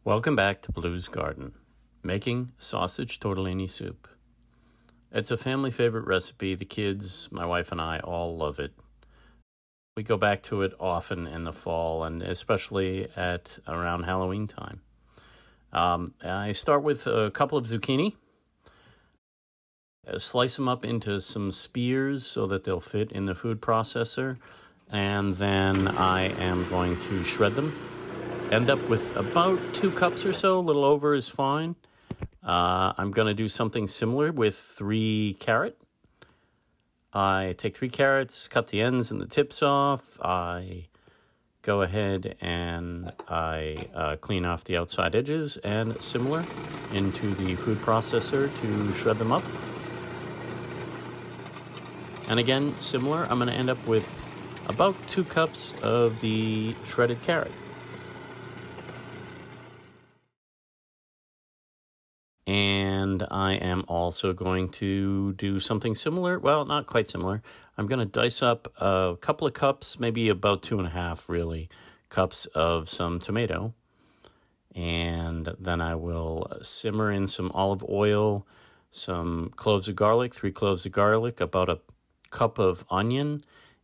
Welcome back to Blue's Garden, making sausage tortellini soup. It's a family favorite recipe. The kids, my wife and I all love it. We go back to it often in the fall and especially at around Halloween time. I start with a couple of zucchini. Slice them up into some spears so that they'll fit in the food processor. And then I am going to shred them. End up with about 2 cups or so, a little over is fine. I'm going to do something similar with 3 carrot. I take 3 carrots, cut the ends and the tips off. I go ahead and I clean off the outside edges and similar into the food processor to shred them up. And again, similar, I'm going to end up with about 2 cups of the shredded carrot. And I am also going to do something similar. Well, not quite similar. I'm going to dice up a couple of cups, maybe about 2.5 really, cups of some tomato. And then I will simmer in some olive oil, some cloves of garlic, 3 cloves of garlic, about a cup of onion,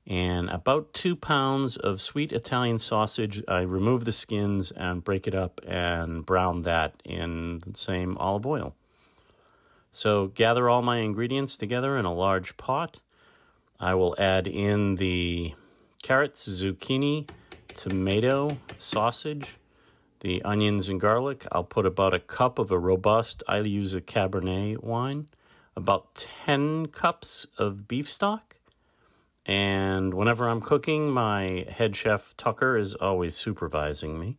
and about 2 pounds of sweet Italian sausage. I remove the skins and break it up and brown that in the same olive oil. So gather all my ingredients together in a large pot. I will add in the carrots, zucchini, tomato, sausage, the onions and garlic. I'll put about a cup of a robust, I use a Cabernet wine, about 10 cups of beef stock. And whenever I'm cooking, my head chef, Tucker, is always supervising me.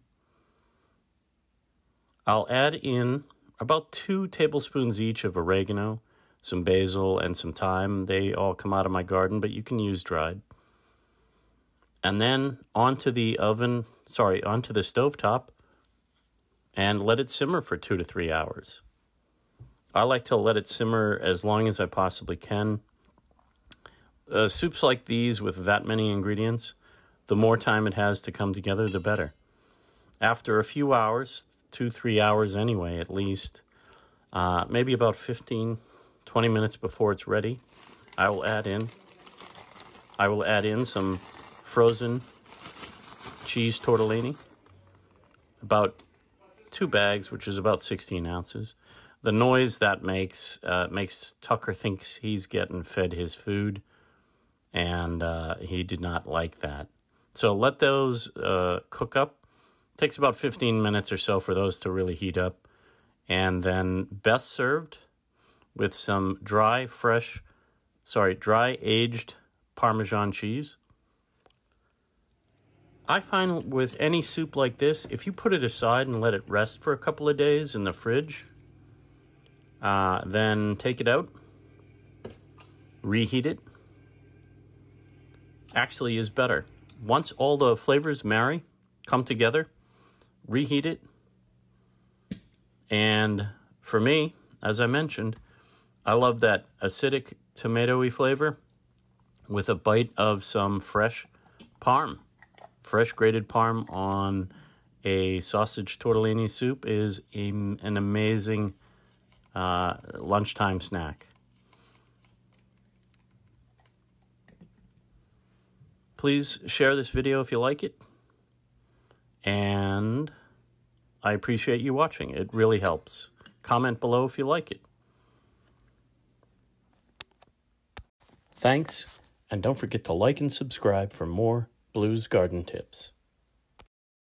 I'll add in about 2 tablespoons each of oregano, some basil, and some thyme. They all come out of my garden, but you can use dried. And then onto the stovetop, and let it simmer for 2 to 3 hours. I like to let it simmer as long as I possibly can. Soups like these with that many ingredients, the more time it has to come together, the better. After a few hours, 2-3 hours anyway at least, maybe about 15-20 minutes before it's ready, I will add in some frozen cheese tortellini, about 2 bags, which is about 16 ounces. The noise that makes Tucker thinks he's getting fed his food. And he did not like that. So let those cook up. It takes about 15 minutes or so for those to really heat up. And then best served with some dry aged Parmesan cheese. I find with any soup like this, if you put it aside and let it rest for a couple of days in the fridge, then take it out, reheat it, actually is better. Once all the flavors come together, reheat it. And for me, as I mentioned, I love that acidic tomatoey flavor with a bite of some fresh parm. Fresh grated parm on a sausage tortellini soup is an amazing lunchtime snack. Please share this video if you like it, and I appreciate you watching. It really helps. Comment below if you like it. Thanks, and don't forget to like and subscribe for more Blue's Garden tips.